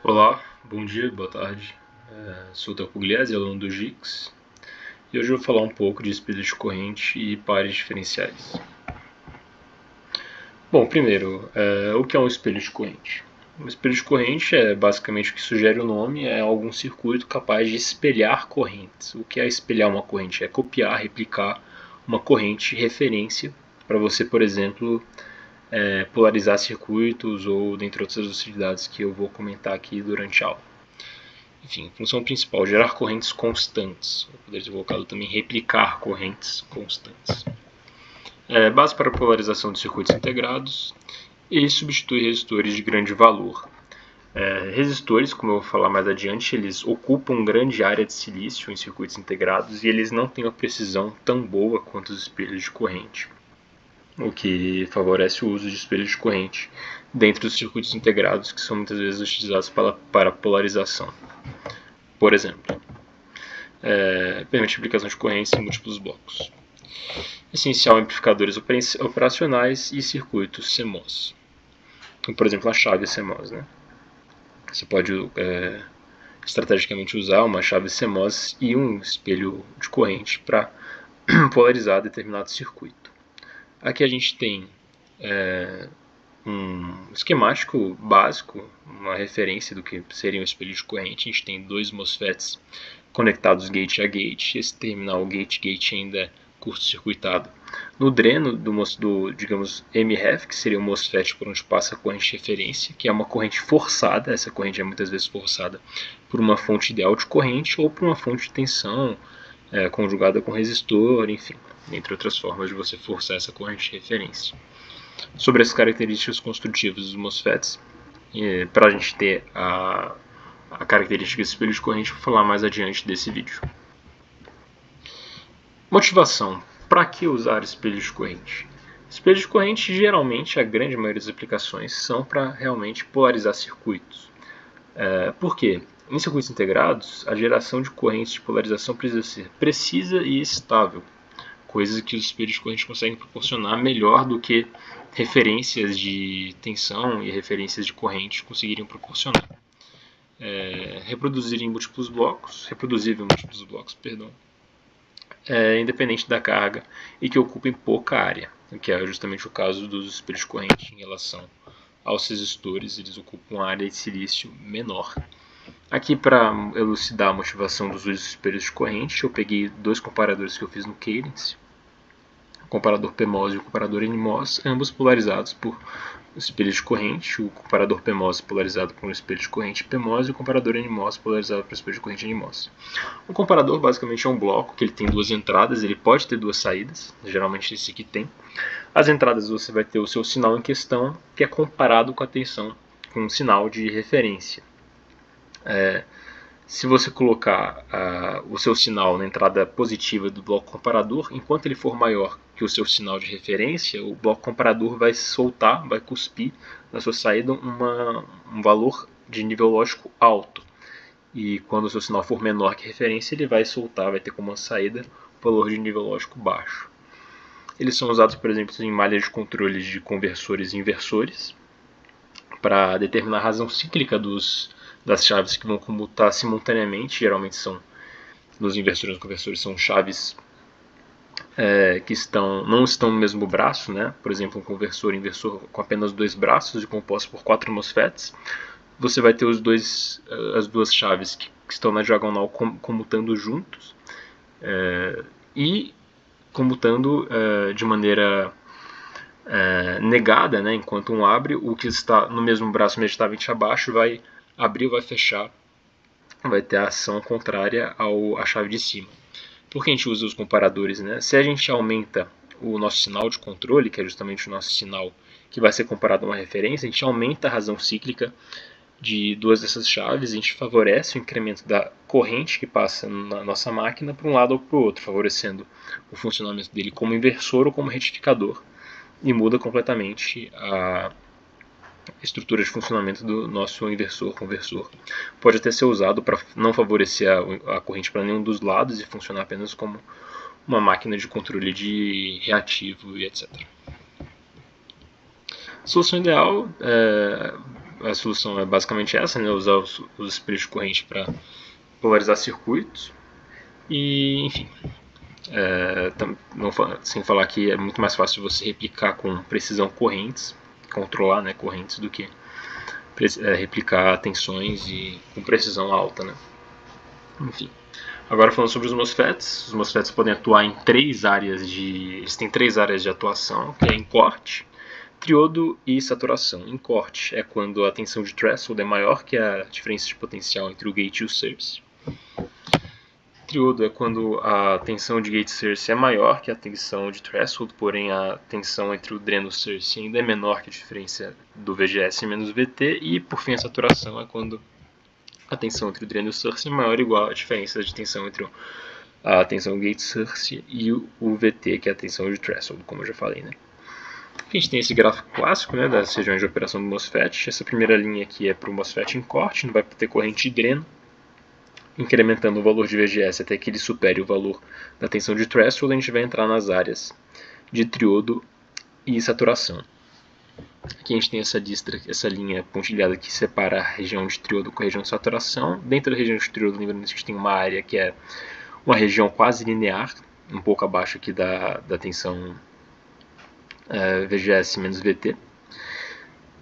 Olá, bom dia, boa tarde. Sou o Theo Pugliese, aluno do GIX, e hoje eu vou falar um pouco de espelho de corrente e pares diferenciais. Bom, primeiro, o que é um espelho de corrente? Um espelho de corrente é basicamente o que sugere o nome, é algum circuito capaz de espelhar correntes. O que é espelhar uma corrente? É copiar, replicar uma corrente de referência para você, por exemplo, polarizar circuitos ou dentre outras utilidades que eu vou comentar aqui durante a aula. Enfim, função principal, gerar correntes constantes. Eu poderia ter colocado também replicar correntes constantes. Base para polarização de circuitos integrados e substitui resistores de grande valor. Resistores, como eu vou falar mais adiante, eles ocupam grande área de silício em circuitos integrados e eles não têm uma precisão tão boa quanto os espelhos de corrente, o que favorece o uso de espelhos de corrente dentro dos circuitos integrados que são muitas vezes utilizados para polarização. Por exemplo, permite aplicação de correntes em múltiplos blocos. Essencial em amplificadores operacionais e circuitos CMOS. Como, por exemplo, a chave CMOS. Né? Você pode estrategicamente usar uma chave CMOS e um espelho de corrente para polarizar determinado circuito. Aqui a gente tem um esquemático básico, uma referência do que seria um espelho de corrente. A gente tem dois MOSFETs conectados gate a gate. Esse terminal gate-gate ainda é curto-circuitado. No dreno do digamos, MREF, que seria o MOSFET por onde passa a corrente de referência, que é uma corrente forçada. Essa corrente é muitas vezes forçada por uma fonte ideal de corrente ou por uma fonte de tensão conjugada com resistor, enfim, entre outras formas de você forçar essa corrente de referência. Sobre as características construtivas dos MOSFETs, para a gente ter a característica de espelho de corrente, vou falar mais adiante desse vídeo. Motivação. Para que usar espelhos de corrente? Espelhos de corrente, geralmente, a grande maioria das aplicações são para realmente polarizar circuitos. Por quê? Em circuitos integrados, a geração de correntes de polarização precisa ser precisa e estável, coisas que os espelhos de corrente conseguem proporcionar melhor do que referências de tensão e referências de corrente conseguiriam proporcionar. Reproduzível em múltiplos blocos, independente da carga e que ocupem pouca área, que é justamente o caso dos espelhos de corrente em relação aos resistores, eles ocupam uma área de silício menor. Aqui, para elucidar a motivação dos usos de espelhos de corrente, eu peguei dois comparadores que eu fiz no Cadence, o comparador PMOS e o comparador NMOS, ambos polarizados por espelhos de corrente, o comparador PMOS polarizado por um espelho de corrente PMOS e o comparador NMOS polarizado por um espelho de corrente NMOS. Um comparador basicamente é um bloco que ele tem duas entradas, ele pode ter duas saídas, geralmente esse aqui tem. As entradas você vai ter o seu sinal em questão, que é comparado com a tensão, com um sinal de referência. Se você colocar o seu sinal na entrada positiva do bloco comparador, enquanto ele for maior que o seu sinal de referência, o bloco comparador vai soltar, vai cuspir na sua saída um valor de nível lógico alto. E quando o seu sinal for menor que a referência, ele vai soltar, vai ter como saída um valor de nível lógico baixo. Eles são usados, por exemplo, em malhas de controle de conversores e inversores, para determinar a razão cíclica das chaves que vão comutar simultaneamente. Geralmente são, nos inversores e conversores, são chaves que não estão no mesmo braço, né? Por exemplo, um conversor e inversor com apenas dois braços e composto por 4 MOSFETs. Você vai ter as duas chaves que estão na diagonal comutando juntos e comutando de maneira negada, né? Enquanto um abre, o que está no mesmo braço imediatamente abaixo vai abrir ou vai fechar, vai ter a ação contrária à chave de cima. Por que a gente usa os comparadores? Né? Se a gente aumenta o nosso sinal de controle, que é justamente o nosso sinal que vai ser comparado a uma referência, a gente aumenta a razão cíclica de duas dessas chaves, a gente favorece o incremento da corrente que passa na nossa máquina para um lado ou para o outro, favorecendo o funcionamento dele como inversor ou como retificador, e muda completamente a estrutura de funcionamento do nosso inversor-conversor. Pode até ser usado para não favorecer a corrente para nenhum dos lados e funcionar apenas como uma máquina de controle de reativo e etc. A solução ideal a solução é basicamente essa, né? Usar os espelhos de corrente para polarizar circuitos. E, enfim, sem falar que é muito mais fácil você replicar com precisão correntes, controlar, né, correntes, do que replicar tensões e com precisão alta, né? Enfim. Agora falando sobre os MOSFETs podem atuar em eles têm três áreas de atuação, que é em corte, triodo e saturação. Em corte é quando a tensão de threshold é maior que a diferença de potencial entre o gate e o source. Triodo é quando a tensão de gate source é maior que a tensão de threshold, porém a tensão entre o dreno e o source ainda é menor que a diferença do VGS menos VT. E por fim a saturação é quando a tensão entre o dreno e o source é maior ou igual à diferença de tensão entre a tensão gate source e o VT, que é a tensão de threshold, como eu já falei, né? A gente tem esse gráfico clássico, né, das regiões de operação do MOSFET. Essa primeira linha aqui é para o MOSFET em corte, não vai ter corrente de dreno, incrementando o valor de VGS até que ele supere o valor da tensão de threshold. A gente vai entrar nas áreas de triodo e saturação. Aqui a gente tem essa linha pontilhada que separa a região de triodo com a região de saturação. Dentro da região de triodo, lembrando que a gente tem uma área que é uma região quase linear, um pouco abaixo aqui da tensão VGS menos VT.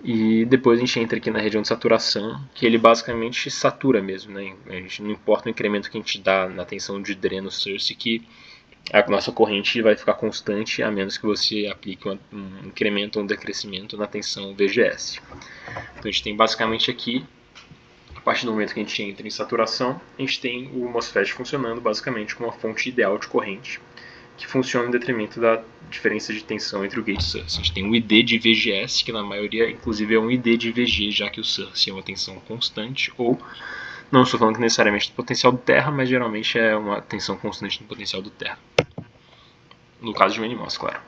E depois a gente entra aqui na região de saturação, que ele basicamente satura mesmo, né? A gente não importa o incremento que a gente dá na tensão de dreno source, que a nossa corrente vai ficar constante, a menos que você aplique um incremento ou um decrescimento na tensão VGS. Então a gente tem basicamente aqui, a partir do momento que a gente entra em saturação, a gente tem o MOSFET funcionando basicamente como uma fonte ideal de corrente, que funciona em detrimento da diferença de tensão entre o gate e o source. A gente tem um ID de VGS, que na maioria inclusive é um ID de VG, já que o source é uma tensão constante, ou não estou falando que necessariamente do potencial do terra, mas geralmente é uma tensão constante no potencial do terra. No caso de um NMOS, claro.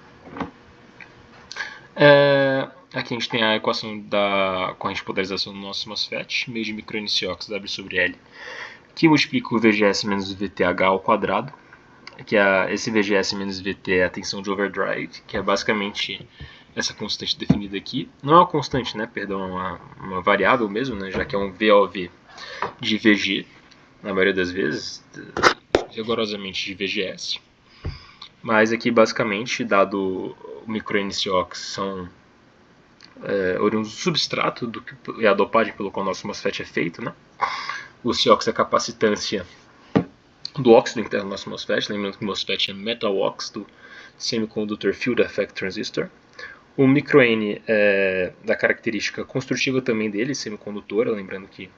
Aqui a gente tem a equação da corrente de polarização do nosso MOSFET, meio de microNCOX W sobre L, que multiplica o VGS menos o VTH ao quadrado, que esse VGS menos VT é a tensão de overdrive, que é basicamente essa constante definida aqui. Não é uma constante, né? Perdão, é uma variável mesmo, né? Já que é um VOV de VG, na maioria das vezes, rigorosamente de VGS. Mas aqui, basicamente, dado o microNCOX são oriundos do substrato e a dopagem pelo qual o nosso MOSFET é feito, né? O COX é a capacitância do óxido interno do nosso MOSFET, lembrando que o MOSFET é metal óxido semiconductor field effect transistor. O micro-N é da característica construtiva também dele, semicondutora, lembrando que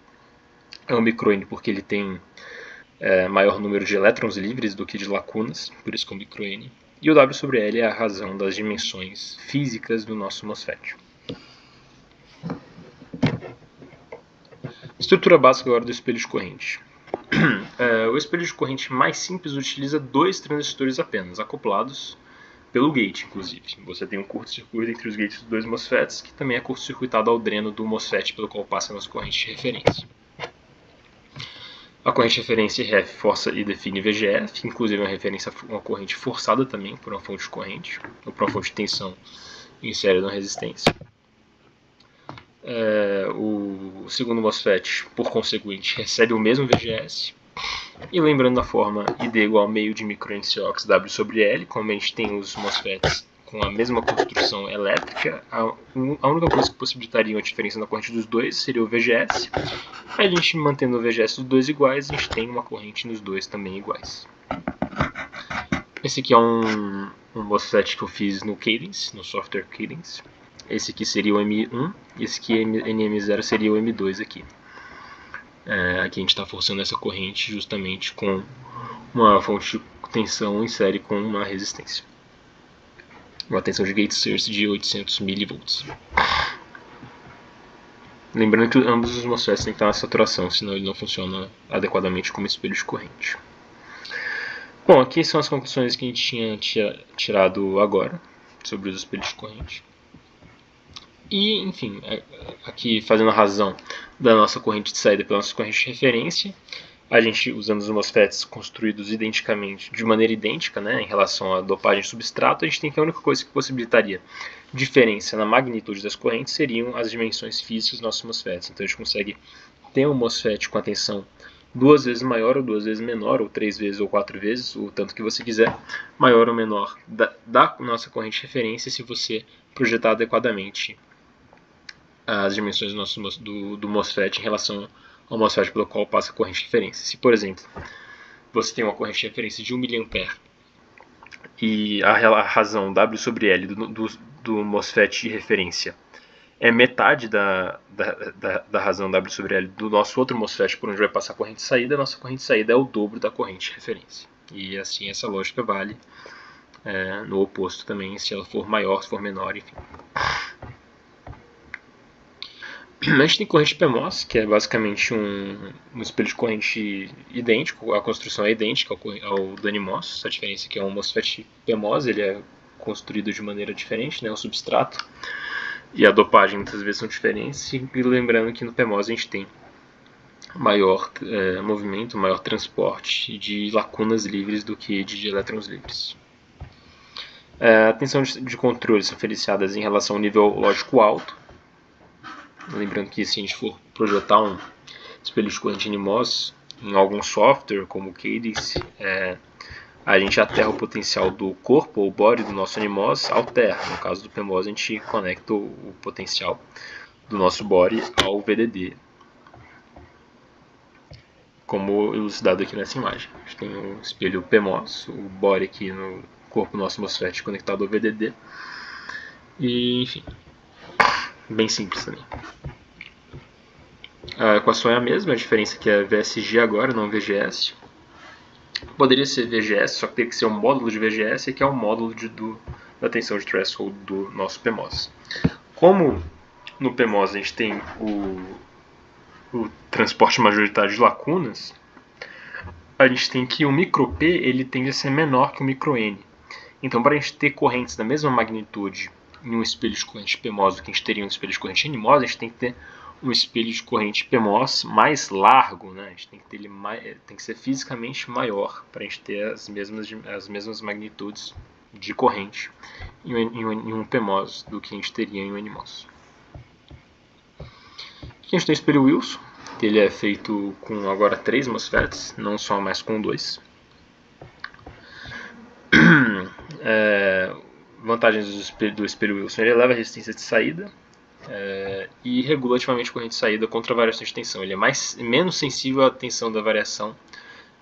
é um micro-N porque ele tem maior número de elétrons livres do que de lacunas, por isso que é um micro-N. E o W sobre L é a razão das dimensões físicas do nosso MOSFET. Estrutura básica agora do espelho de corrente. O espelho de corrente mais simples utiliza 2 transistores apenas, acoplados pelo gate, inclusive. Você tem um curto-circuito entre os gates dos 2 MOSFETs, que também é curto-circuitado ao dreno do MOSFET pelo qual passa a nossa corrente de referência. A corrente de referência RF força e define VGF, inclusive uma corrente forçada também por uma fonte de corrente, ou por uma fonte de tensão insere na resistência. O segundo MOSFET, por conseguinte, recebe o mesmo VGS. E lembrando da forma ID igual a meio de microNCOX W sobre L, como a gente tem os MOSFETs com a mesma construção elétrica, a única coisa que possibilitaria a diferença na corrente dos dois seria o VGS. A gente mantendo o VGS dos dois iguais, a gente tem uma corrente nos dois também iguais. Esse aqui é um MOSFET que eu fiz no Cadence, no software Cadence. Esse aqui seria o M1 e esse aqui NM0 seria o M2 aqui. Aqui a gente está forçando essa corrente justamente com uma fonte de tensão em série com uma resistência. Uma tensão de gate source de 800 mV. Lembrando que ambos os MOSFETs têm que estar na saturação, senão ele não funciona adequadamente como espelho de corrente. Bom, aqui são as conclusões que a gente tinha tirado agora sobre os espelhos de corrente. E, enfim, aqui fazendo a razão da nossa corrente de saída pela nossa corrente de referência, a gente, usando os MOSFETs construídos identicamente, de maneira idêntica, né, em relação à dopagem substrato, a gente tem que a única coisa que possibilitaria diferença na magnitude das correntes seriam as dimensões físicas dos nossos MOSFETs. Então a gente consegue ter um MOSFET com a tensão 2 vezes maior, ou 2 vezes menor, ou 3 vezes, ou 4 vezes, o tanto que você quiser, maior ou menor da nossa corrente de referência, se você projetar adequadamente as dimensões do MOSFET em relação ao MOSFET pelo qual passa a corrente de referência. Se, por exemplo, você tem uma corrente de referência de 1 mA e a razão W sobre L do MOSFET de referência é metade da razão W sobre L do nosso outro MOSFET por onde vai passar a corrente de saída, a nossa corrente de saída é o dobro da corrente de referência. E assim essa lógica vale no oposto também, se ela for maior, se for menor, enfim. A gente tem corrente PMOS, que é basicamente um espelho de corrente idêntico, a construção é idêntica ao do NMOS, a diferença é que é um MOSFET PMOS, ele é construído de maneira diferente, né, o substrato, e a dopagem muitas vezes são diferentes, e lembrando que no PMOS a gente tem maior movimento, maior transporte de lacunas livres do que de elétrons livres. A tensão de controle são diferenciadas em relação ao nível lógico alto. Lembrando que se a gente for projetar um espelho de corrente NMOS em algum software como o Cadence, a gente alterna o potencial do corpo ou body do nosso NMOS, alterna. No caso do PMOS a gente conecta o potencial do nosso body ao VDD, como elucidado aqui nessa imagem. A gente tem o espelho PMOS, o body aqui no corpo do nosso MOSFET conectado ao VDD, e enfim, bem simples também. A equação é a mesma, a diferença é que é VSG agora, não VGS. Poderia ser VGS, só que teria que ser um módulo de VGS, que é um módulo da tensão de threshold do nosso PMOS. Como no PMOS a gente tem o transporte majoritário de lacunas, a gente tem que o micro P ele tende a ser menor que o micro N. Então, para a gente ter correntes da mesma magnitude em um espelho de corrente PMOS do que a gente teria em um espelho de corrente NMOS, a gente tem que ter um espelho de corrente PMOS mais largo, né? A gente tem que ter ele tem que ser fisicamente maior para a gente ter as mesmas magnitudes de corrente em um PMOS do que a gente teria em um NMOS. Aqui a gente tem o espelho Wilson, que ele é feito com agora 3 MOSFETs, não só mais com 2. Vantagens do espelho Wilson: ele eleva a resistência de saída e regula ativamente a corrente de saída contra a variação de tensão. Ele é menos sensível à tensão da variação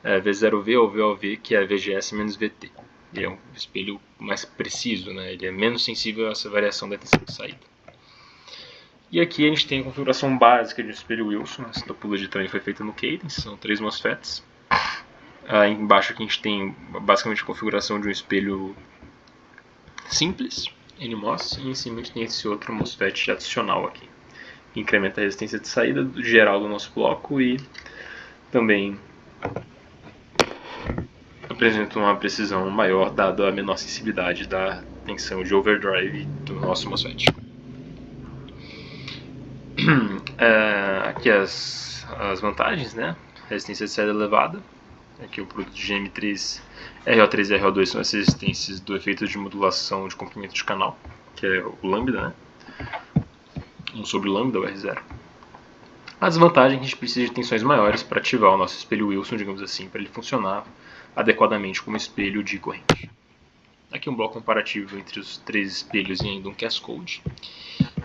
V0V ou VOV, que é VGS menos VT. Ele é um espelho mais preciso, né? Ele é menos sensível a essa variação da tensão de saída. E aqui a gente tem a configuração básica de um espelho Wilson. Essa topologia também foi feita no Cadence, são 3 MOSFETs. Embaixo aqui a gente tem basicamente a configuração de um espelho simples, NMOS, e em cima a gente tem esse outro MOSFET adicional aqui, que incrementa a resistência de saída geral do nosso bloco e também apresenta uma precisão maior dada a menor sensibilidade da tensão de overdrive do nosso MOSFET. Aqui as vantagens, né? Resistência de saída elevada. Aqui o produto de GM3, RO3 e RO2 são as resistências do efeito de modulação de comprimento de canal, que é o lambda, né? 1 sobre lambda, o R0. A desvantagem é que a gente precisa de tensões maiores para ativar o nosso espelho Wilson, digamos assim, para ele funcionar adequadamente como espelho de corrente. Aqui um bloco comparativo entre os 3 espelhos e ainda um Cascode,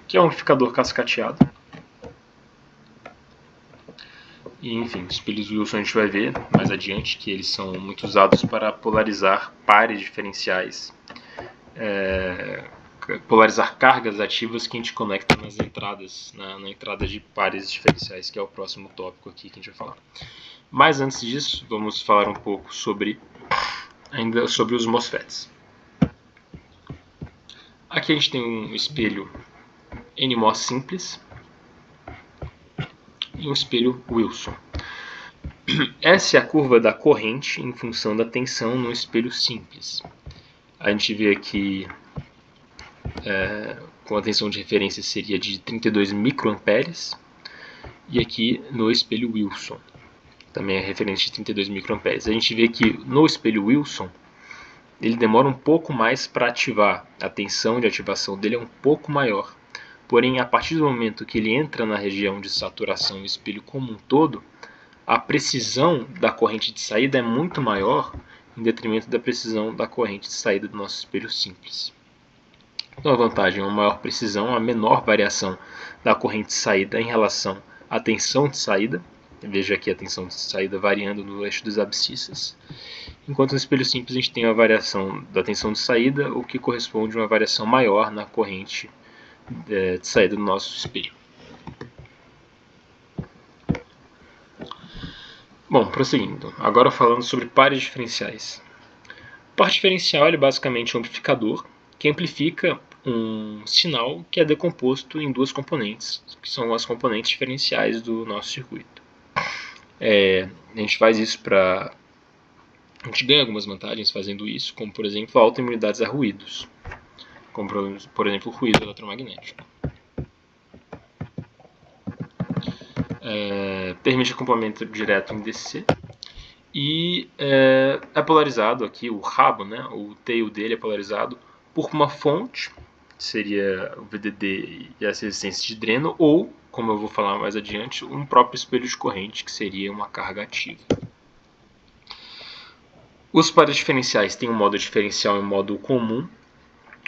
que é um amplificador cascateado. E, enfim, os espelhos Wilson a gente vai ver mais adiante que eles são muito usados para polarizar pares diferenciais, polarizar cargas ativas que a gente conecta nas entradas, na entrada de pares diferenciais, que é o próximo tópico aqui que a gente vai falar. Mas antes disso, vamos falar um pouco ainda sobre os MOSFETs. Aqui a gente tem um espelho NMOS simples e um espelho Wilson. Essa é a curva da corrente em função da tensão no espelho simples. A gente vê aqui com a tensão de referência seria de 32 microamperes e aqui no espelho Wilson. também é referente de 32 microamperes. A gente vê que no espelho Wilson, ele demora um pouco mais para ativar, a tensão de ativação dele é um pouco maior. Porém, a partir do momento que ele entra na região de saturação do espelho como um todo, a precisão da corrente de saída é muito maior em detrimento da precisão da corrente de saída do nosso espelho simples. Então a vantagem é uma maior precisão, a menor variação da corrente de saída em relação à tensão de saída. Veja aqui a tensão de saída variando no eixo das abscissas. Enquanto no espelho simples a gente tem a variação da tensão de saída, o que corresponde a uma variação maior na corrente de saída do nosso espelho. Bom, prosseguindo. Agora falando sobre pares diferenciais. O par diferencial é basicamente um amplificador que amplifica um sinal que é decomposto em duas componentes, que são as componentes diferenciais do nosso circuito. A gente faz isso para... A gente ganha algumas vantagens fazendo isso, como por exemplo a autoimunidades a ruídos, como por exemplo o ruído eletromagnético. Permite acoplamento direto em DC e é polarizado aqui, o rabo, né, o tail dele é polarizado por uma fonte, que seria o VDD e as resistências de dreno, ou, como eu vou falar mais adiante, um próprio espelho de corrente, que seria uma carga ativa. Os pares diferenciais têm um modo diferencial e um modo comum.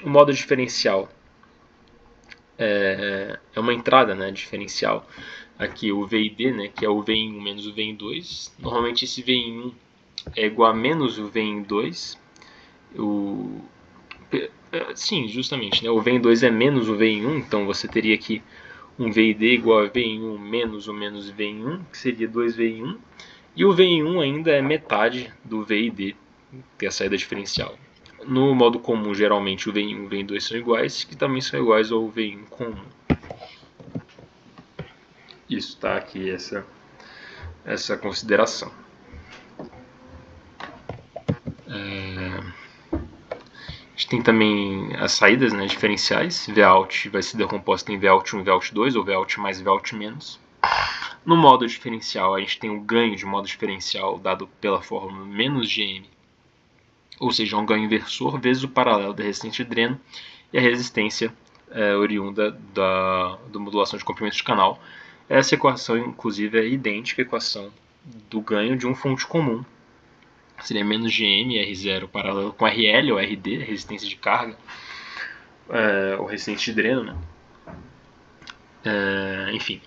O modo diferencial é uma entrada, né, diferencial. Aqui o V e D, né, que é o V em 1 menos o V em 2. Normalmente esse V em 1 é igual a menos o V em 2. Sim, justamente, né, o V em 2 é menos o V em 1, então você teria aqui um V e D igual a V em 1 menos o menos V em 1, que seria 2V em 1. E o V em 1 ainda é metade do V e D, que é a saída diferencial. No modo comum, geralmente o V em 1 e o V em 2 são iguais, que também são iguais ao V em 1 comum. Isso, tá aqui essa consideração. A gente tem também as saídas, né, diferenciais. Vout vai ser decomposto em Vout 1 e Vout 2, ou Vout mais e Vout menos. No modo diferencial, a gente tem o ganho de modo diferencial dado pela fórmula menos GM, ou seja, um ganho inversor vezes o paralelo da resistência de dreno e a resistência oriunda da modulação de comprimento de canal. Essa equação, inclusive, é idêntica à equação do ganho de um fonte comum. Seria menos GM, R0 paralelo com RL ou RD, resistência de carga, ou resistência de dreno, né? Enfim.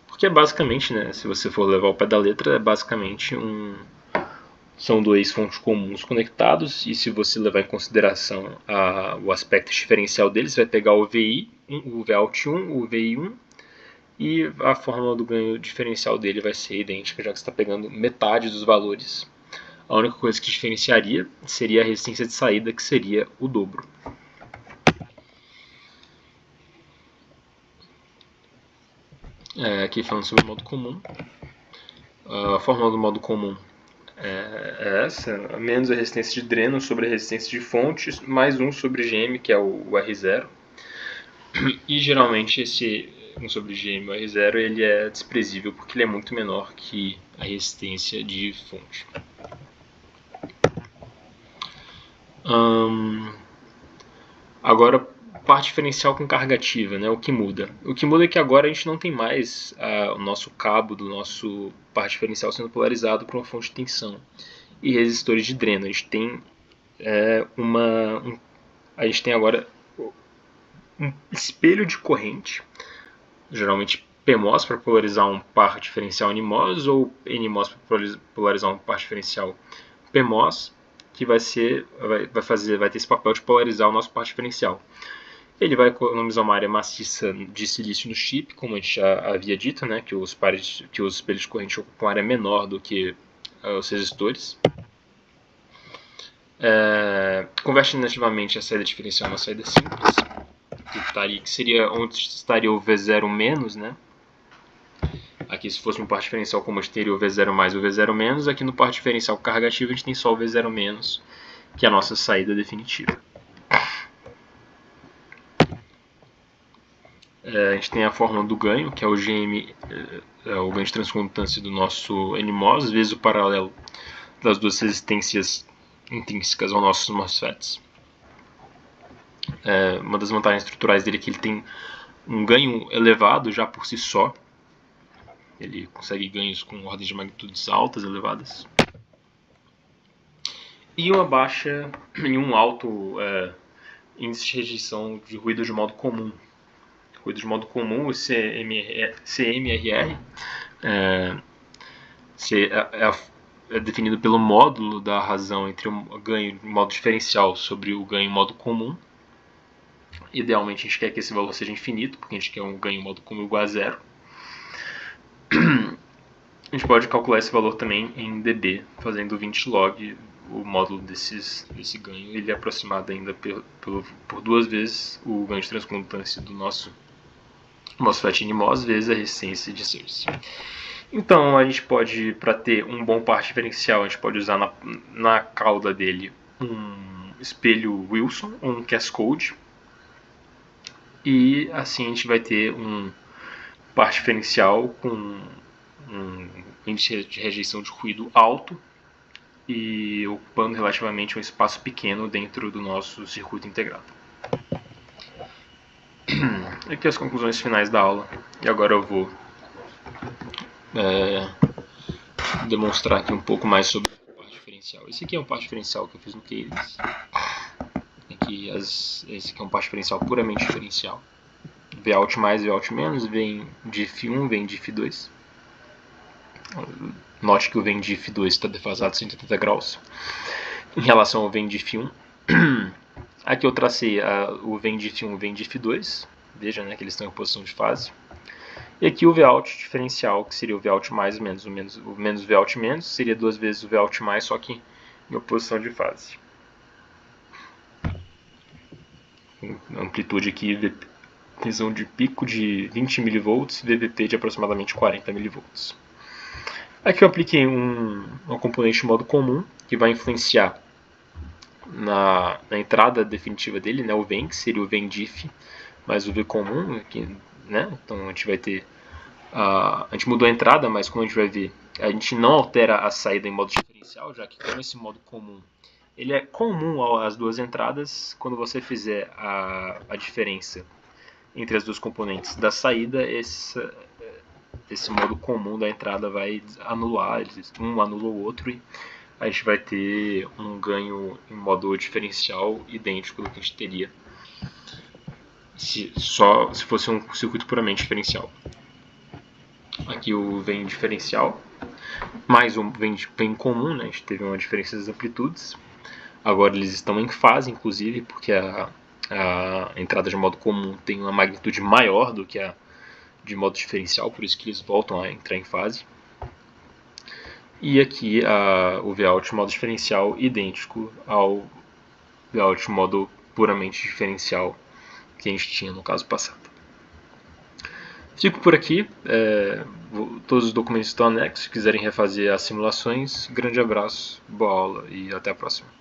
Porque é basicamente, né, se você for levar ao pé da letra, é basicamente são dois fontes comuns conectados, e se você levar em consideração o aspecto diferencial deles, vai pegar o VI, o Vout1, o VI1, e a fórmula do ganho diferencial dele vai ser idêntica, já que você está pegando metade dos valores. A única coisa que diferenciaria seria a resistência de saída, que seria o dobro. Aqui falando sobre o modo comum. A fórmula do modo comum é essa, menos a resistência de dreno sobre a resistência de fontes, mais 1 sobre GM, que é o R0. E geralmente esse 1 sobre GM ou R0 ele é desprezível porque ele é muito menor que a resistência de fonte. Agora, parte diferencial com carga ativa, né? O que muda? O que muda é que agora a gente não tem mais o nosso cabo do nosso parte diferencial sendo polarizado por uma fonte de tensão e resistores de dreno. A gente tem a gente tem agora um espelho de corrente, geralmente PMOS para polarizar um par diferencial NMOS ou NMOS para polarizar um par diferencial PMOS, que vai ter esse papel de polarizar o nosso par diferencial. Ele vai economizar uma área maciça de silício no chip, como a gente já havia dito, né, que os espelhos de corrente ocupam uma área menor do que os resistores. Converte nativamente a saída diferencial em uma saída simples, que seria onde estaria o V0 menos, né? Aqui, se fosse um par diferencial como este, teria o V0 mais e o V0 menos. Aqui no par diferencial carga ativa a gente tem só o V0 menos, que é a nossa saída definitiva. A gente tem a fórmula do ganho, que é o GM, o ganho de transcondutância do nosso NMOS, vezes o paralelo das duas resistências intrínsecas aos nossos MOSFETs. Uma das vantagens estruturais dele é que ele tem um ganho elevado já por si só. Ele consegue ganhos com ordens de magnitudes altas, elevadas. E uma baixa e um alto índice de rejeição de ruído de modo comum. Ruído de modo comum, o CMRR, é definido pelo módulo da razão entre o ganho em modo diferencial sobre o ganho em modo comum. Idealmente a gente quer que esse valor seja infinito, porque a gente quer um ganho em modo comum igual a zero. A gente pode calcular esse valor também em dB, fazendo 20 log o módulo desse ganho. Ele é aproximado ainda por 2 vezes o ganho de transcondutância do nosso MOSFET NMOS vezes a resistência de Sears. Então a gente pode, para ter um bom par diferencial, a gente pode usar na cauda dele um espelho Wilson ou um Cascode. E assim a gente vai ter um par diferencial com um índice de rejeição de ruído alto e ocupando relativamente um espaço pequeno dentro do nosso circuito integrado. Aqui as conclusões finais da aula. E agora eu vou demonstrar aqui um pouco mais sobre o par diferencial. Esse aqui é um par diferencial que eu fiz no Cadence. Esse aqui é um par diferencial puramente diferencial. Vout mais, Vout menos, vem diff 1, vem diff 2. Note que o vem diff 2 está defasado 180 graus em relação ao vem diff 1. Aqui eu tracei o vem diff 1 e o vem diff 2. Veja, né, que eles estão em posição de fase. E aqui o Vout diferencial, que seria o Vout mais menos, o menos Vout menos, seria 2 vezes o Vout mais, só que em oposição de fase. Amplitude aqui, tensão de pico de 20 mV, VVP de aproximadamente 40 mV. Aqui eu apliquei uma componente de modo comum, que vai influenciar na entrada definitiva dele, né, o VEN, que seria o VEN diff, mais o V comum, aqui, né? Então a gente vai ter... a gente mudou a entrada, mas como a gente vai ver, a gente não altera a saída em modo diferencial, já que como esse modo comum ele é comum às duas entradas, quando você fizer a diferença entre as duas componentes da saída, esse modo comum da entrada vai anular, um anula o outro e a gente vai ter um ganho em modo diferencial idêntico do que a gente teria se fosse um circuito puramente diferencial. Aqui o vem diferencial, mais um vem comum, né? A gente teve uma diferença das amplitudes. Agora eles estão em fase, inclusive, porque a entrada de modo comum tem uma magnitude maior do que a de modo diferencial, por isso que eles voltam a entrar em fase. E aqui o Vout modo diferencial idêntico ao Vout modo puramente diferencial que a gente tinha no caso passado. Fico por aqui, todos os documentos estão anexos, se quiserem refazer as simulações, grande abraço, boa aula e até a próxima.